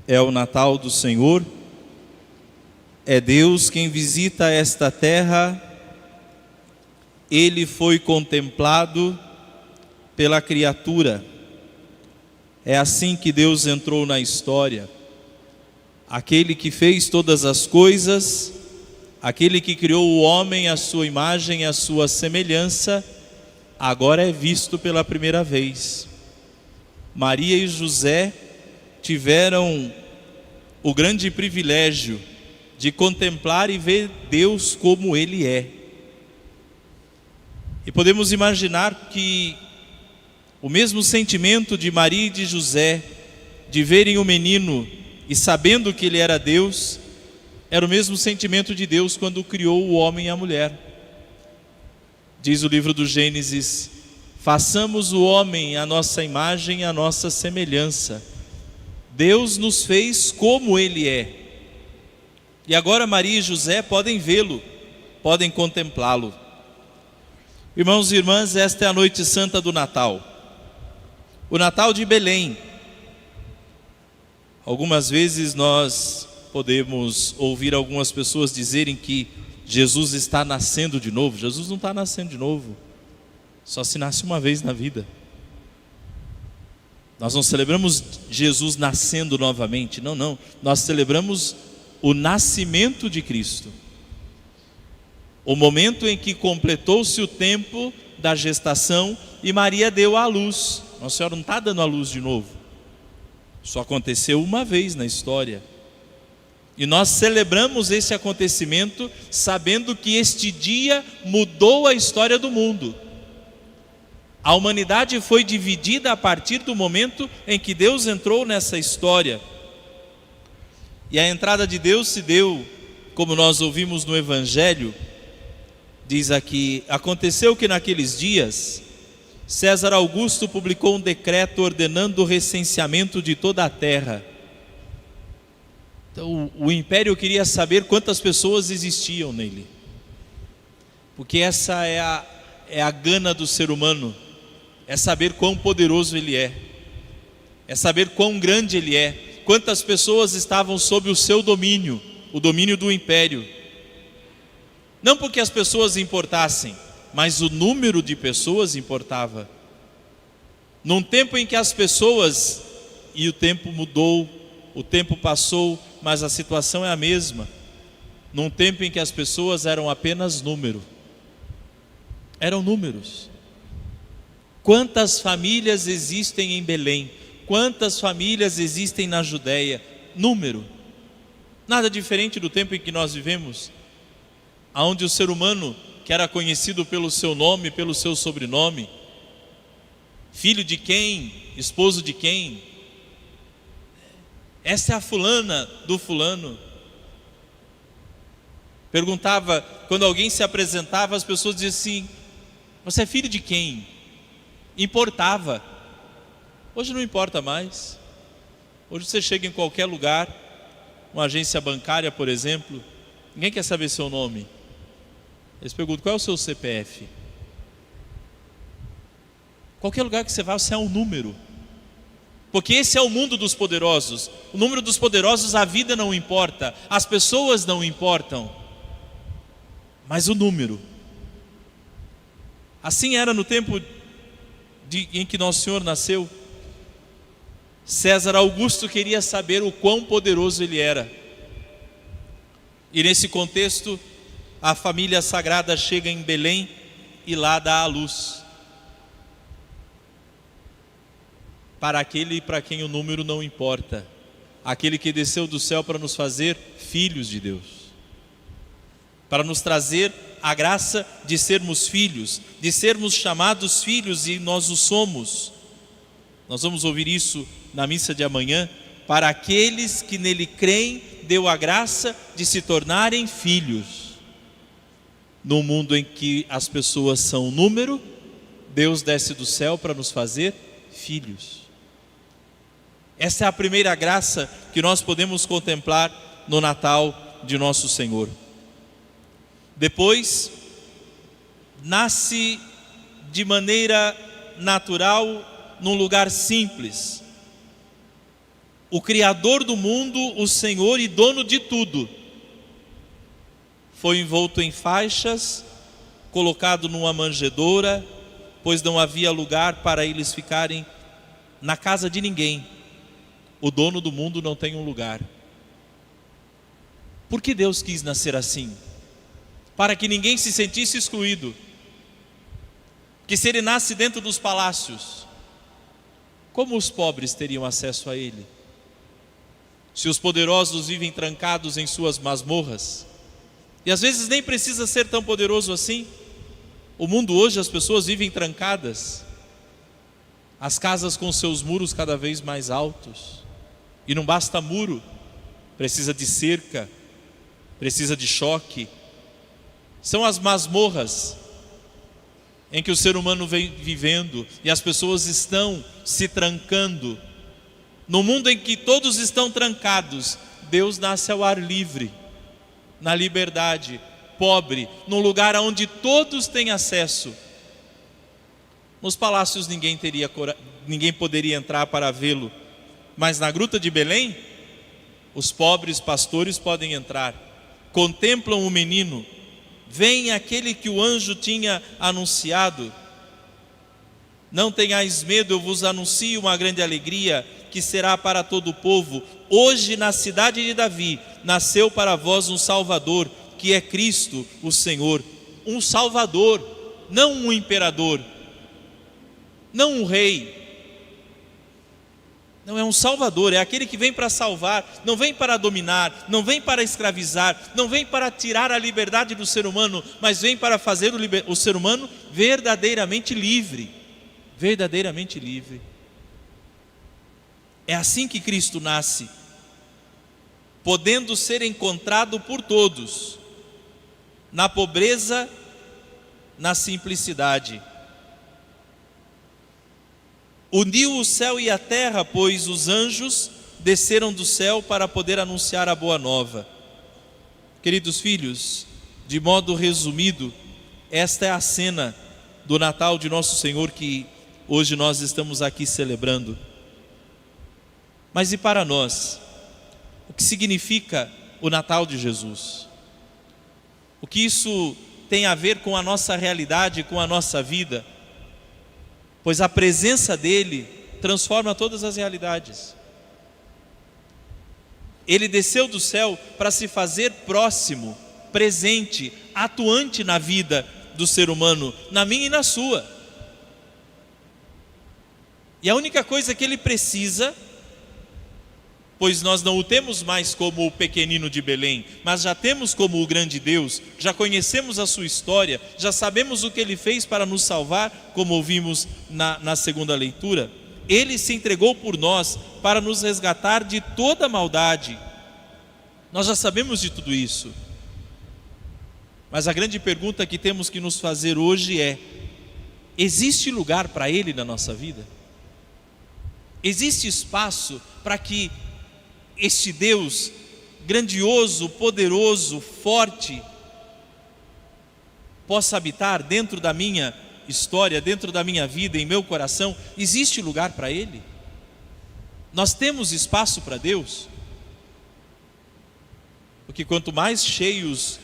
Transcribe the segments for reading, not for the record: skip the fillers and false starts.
É o Natal do Senhor, é Deus quem visita esta terra. Ele foi contemplado pela criatura. É assim que Deus entrou na história. Aquele que fez todas as coisas, aquele que criou o homem à sua imagem e à sua semelhança, agora é visto pela primeira vez. Maria e José tiveram o grande privilégio de contemplar e ver Deus como Ele é. E podemos imaginar que o mesmo sentimento de Maria e de José, de verem o menino e sabendo que ele era Deus, era o mesmo sentimento de Deus quando criou o homem e a mulher. Diz o livro do Gênesis: façamos o homem à nossa imagem e à nossa semelhança. Deus nos fez como Ele é. E agora Maria e José podem vê-lo, podem contemplá-lo. Irmãos e irmãs, esta é a noite santa do Natal. O Natal de Belém. Algumas vezes nós podemos ouvir algumas pessoas dizerem que Jesus está nascendo de novo. Jesus não está nascendo de novo. Só se nasce uma vez na vida. Nós não celebramos Jesus nascendo novamente. Não. Nós celebramos o nascimento de Cristo. O momento em que completou-se o tempo da gestação e Maria deu à luz. Nossa Senhora não está dando à luz de novo. Só aconteceu uma vez na história. E nós celebramos esse acontecimento sabendo que este dia mudou a história do mundo. A humanidade foi dividida a partir do momento em que Deus entrou nessa história. E a entrada de Deus se deu, como nós ouvimos no Evangelho. Diz aqui: aconteceu que naqueles dias César Augusto publicou um decreto ordenando o recenseamento de toda a terra. Então o império queria saber quantas pessoas existiam nele, porque essa é a gana do ser humano, é saber quão poderoso ele é saber quão grande ele é, quantas pessoas estavam sob o seu domínio, o domínio do império. Não porque as pessoas importassem, mas o número de pessoas importava. Num tempo em que as pessoas, e o tempo mudou, o tempo passou, mas a situação é a mesma. Num tempo em que as pessoas eram apenas número. Eram números. Quantas famílias existem em Belém? Quantas famílias existem na Judéia? Número. Nada diferente do tempo em que nós vivemos, onde o ser humano, que era conhecido pelo seu nome, pelo seu sobrenome, filho de quem, esposo de quem, essa é a fulana do fulano. Perguntava, quando alguém se apresentava, as pessoas diziam assim: você é filho de quem? Importava. Hoje não importa mais. Hoje você chega em qualquer lugar, uma agência bancária, por exemplo, ninguém quer saber seu nome. Eles perguntam: qual é o seu CPF? Qualquer lugar que você vá, você é um número. Porque esse é o mundo dos poderosos. O número dos poderosos, a vida não importa, as pessoas não importam, mas o número. Assim era no tempo em que Nosso Senhor nasceu. César Augusto queria saber o quão poderoso ele era. E nesse contexto, a família sagrada chega em Belém e lá dá à luz. Para aquele para quem o número não importa. Aquele que desceu do céu para nos fazer filhos de Deus. Para nos trazer a graça de sermos filhos, de sermos chamados filhos, e nós o somos. Nós vamos ouvir isso na missa de amanhã. Para aqueles que nele creem, deu a graça de se tornarem filhos. No mundo em que as pessoas são número, Deus desce do céu para nos fazer filhos. Essa é a primeira graça que nós podemos contemplar no Natal de nosso Senhor. Depois, nasce de maneira natural, num lugar simples, o Criador do mundo, o Senhor e dono de tudo, foi envolto em faixas, colocado numa manjedoura, pois não havia lugar para eles ficarem na casa de ninguém. O dono do mundo não tem um lugar. Por que Deus quis nascer assim? Para que ninguém se sentisse excluído. Que se ele nasce dentro dos palácios, como os pobres teriam acesso a ele? Se os poderosos vivem trancados em suas masmorras, e às vezes nem precisa ser tão poderoso assim. O mundo hoje, as pessoas vivem trancadas, as casas com seus muros cada vez mais altos, e não basta muro, precisa de cerca, precisa de choque. São as masmorras em que o ser humano vem vivendo, e as pessoas estão se trancando. No mundo em que todos estão trancados, Deus nasce ao ar livre, na liberdade, pobre, num lugar onde todos têm acesso. Nos palácios ninguém poderia entrar para vê-lo, mas na gruta de Belém, os pobres pastores podem entrar, contemplam o menino, veem aquele que o anjo tinha anunciado. Não tenhais medo, eu vos anuncio uma grande alegria, que será para todo o povo. Hoje na cidade de Davi, nasceu para vós um Salvador, que é Cristo o Senhor. Um Salvador, não um imperador, não um rei. Não, é um Salvador, é aquele que vem para salvar, não vem para dominar, não vem para escravizar, não vem para tirar a liberdade do ser humano, mas vem para fazer o ser humano verdadeiramente livre. Verdadeiramente livre. É assim que Cristo nasce, podendo ser encontrado por todos, na pobreza, na simplicidade. Uniu o céu e a terra, pois os anjos desceram do céu para poder anunciar a boa nova. Queridos filhos, de modo resumido, esta é a cena do Natal de nosso Senhor que hoje nós estamos aqui celebrando. Mas e para nós? O que significa o Natal de Jesus? O que isso tem a ver com a nossa realidade, com a nossa vida? Pois a presença dele transforma todas as realidades. Ele desceu do céu para se fazer próximo, presente, atuante na vida do ser humano, na minha e na sua. E a única coisa que ele precisa, pois nós não o temos mais como o pequenino de Belém, mas já temos como o grande Deus, já conhecemos a sua história, já sabemos o que ele fez para nos salvar, como ouvimos na segunda leitura. Ele se entregou por nós para nos resgatar de toda maldade. Nós já sabemos de tudo isso. Mas a grande pergunta que temos que nos fazer hoje é: existe lugar para ele na nossa vida? Existe espaço para que este Deus grandioso, poderoso, forte, possa habitar dentro da minha história, dentro da minha vida, em meu coração? Existe lugar para Ele? Nós temos espaço para Deus? Porque quanto mais cheios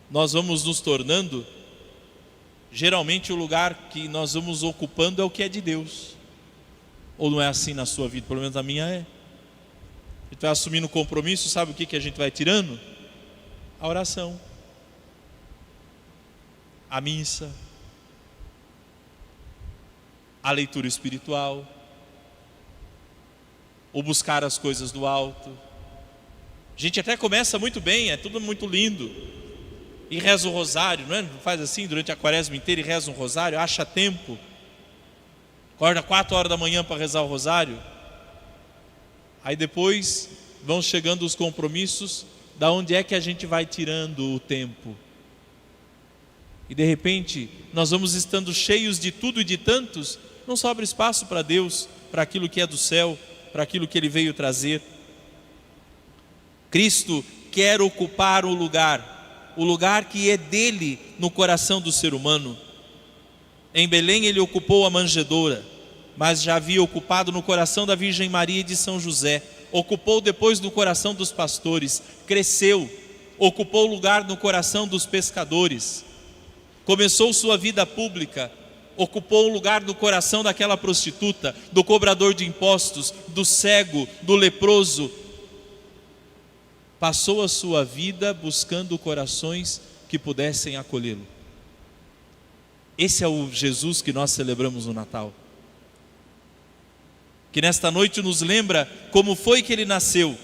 nós vamos nos tornando, geralmente o lugar que nós vamos ocupando é o que é de Deus. Ou não é assim na sua vida? Pelo menos a minha é. A gente vai assumindo compromisso, sabe o que a gente vai tirando? A oração, a missa, a leitura espiritual, o buscar as coisas do alto. A gente até começa muito bem, é tudo muito lindo, e reza o rosário, não é? Faz assim durante a quaresma inteira e reza um rosário, acha tempo, acorda 4 horas da manhã para rezar o rosário. Aí depois vão chegando os compromissos, da onde é que a gente vai tirando o tempo? E de repente nós vamos estando cheios de tudo e de tantos, não sobra espaço para Deus, para aquilo que é do céu, para aquilo que Ele veio trazer. Cristo quer ocupar o lugar que é dele no coração do ser humano. Em Belém Ele ocupou a manjedoura, mas já havia ocupado no coração da Virgem Maria e de São José, ocupou depois no coração dos pastores, cresceu, ocupou lugar no coração dos pescadores, começou sua vida pública, ocupou um lugar no coração daquela prostituta, do cobrador de impostos, do cego, do leproso. Passou a sua vida buscando corações que pudessem acolhê-lo. Esse é o Jesus que nós celebramos no Natal, que nesta noite nos lembra como foi que ele nasceu,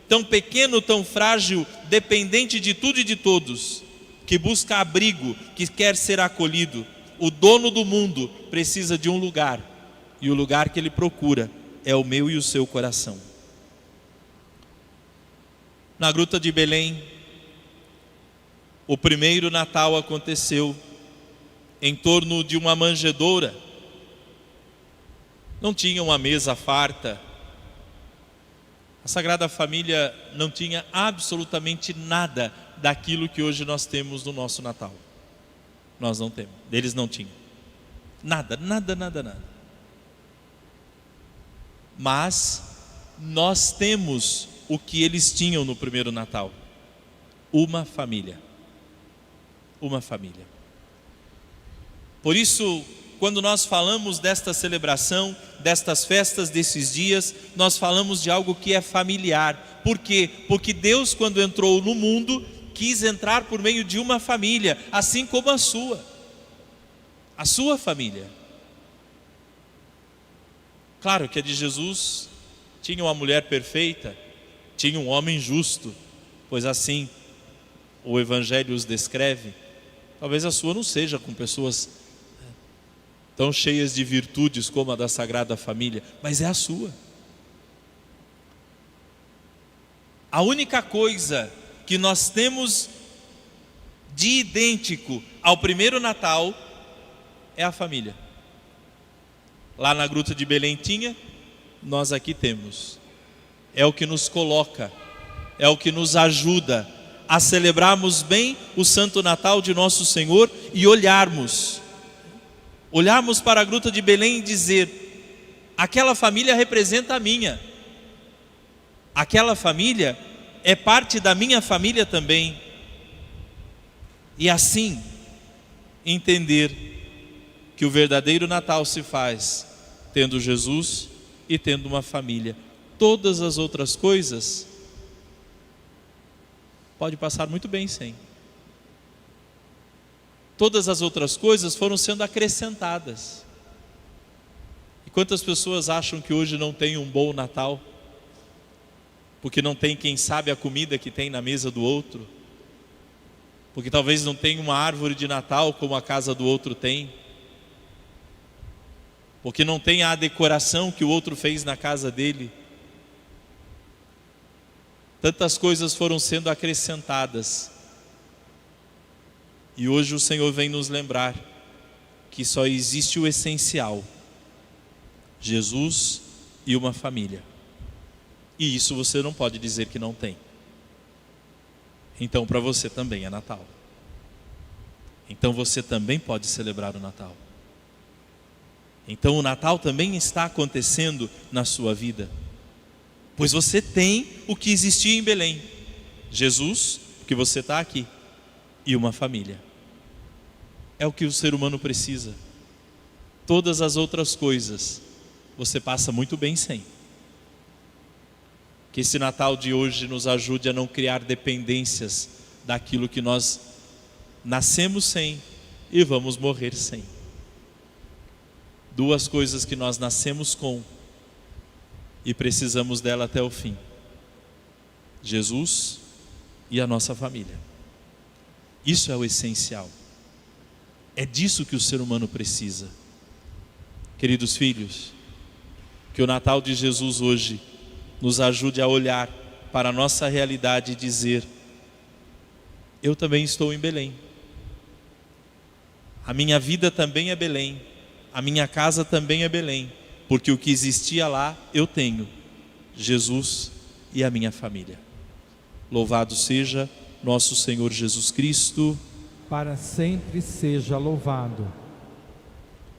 tão pequeno, tão frágil, dependente de tudo e de todos, que busca abrigo, que quer ser acolhido. O dono do mundo precisa de um lugar, e o lugar que ele procura é o meu e o seu coração. Na gruta de Belém, o primeiro Natal aconteceu em torno de uma manjedoura. Não tinha uma mesa farta. A Sagrada Família não tinha absolutamente nada daquilo que hoje nós temos no nosso Natal. Nós não temos, eles não tinham. Nada. Mas nós temos o que eles tinham no primeiro Natal: uma família. Uma família. Por isso, quando nós falamos desta celebração, destas festas, desses dias, nós falamos de algo que é familiar. Por quê? Porque Deus, quando entrou no mundo, quis entrar por meio de uma família, assim como a sua família. Claro que a de Jesus tinha uma mulher perfeita, tinha um homem justo, pois assim o Evangelho os descreve. Talvez a sua não seja com pessoas tão cheias de virtudes como a da Sagrada Família, mas é a sua. A única coisa que nós temos de idêntico ao primeiro Natal é a família. Lá na gruta de Belém tinha, nós aqui temos. É o que nos coloca, é o que nos ajuda a celebrarmos bem o Santo Natal de nosso Senhor e olharmos para a gruta de Belém e dizer: aquela família representa a minha, aquela família é parte da minha família também. E assim entender que o verdadeiro Natal se faz tendo Jesus e tendo uma família. Todas as outras coisas pode passar muito bem sem. Todas as outras coisas foram sendo acrescentadas. E quantas pessoas acham que hoje não tem um bom Natal? Porque não tem, quem sabe, a comida que tem na mesa do outro. Porque talvez não tenha uma árvore de Natal como a casa do outro tem. Porque não tem a decoração que o outro fez na casa dele. Tantas coisas foram sendo acrescentadas. E hoje o Senhor vem nos lembrar que só existe o essencial: Jesus e uma família. E isso você não pode dizer que não tem. Então para você também é Natal. Então você também pode celebrar o Natal. Então o Natal também está acontecendo na sua vida. Pois você tem o que existia em Belém: Jesus, porque você está aqui, e uma família. É o que o ser humano precisa. Todas as outras coisas você passa muito bem sem. Que esse Natal de hoje nos ajude a não criar dependências daquilo que nós nascemos sem e vamos morrer sem. Duas coisas que nós nascemos com e precisamos dela até o fim: Jesus e a nossa família. Isso é o essencial. É disso que o ser humano precisa. Queridos filhos, que o Natal de Jesus hoje nos ajude a olhar para a nossa realidade e dizer: eu também estou em Belém. A minha vida também é Belém. A minha casa também é Belém. Porque o que existia lá eu tenho: Jesus e a minha família. Louvado seja nosso Senhor Jesus Cristo. Para sempre seja louvado.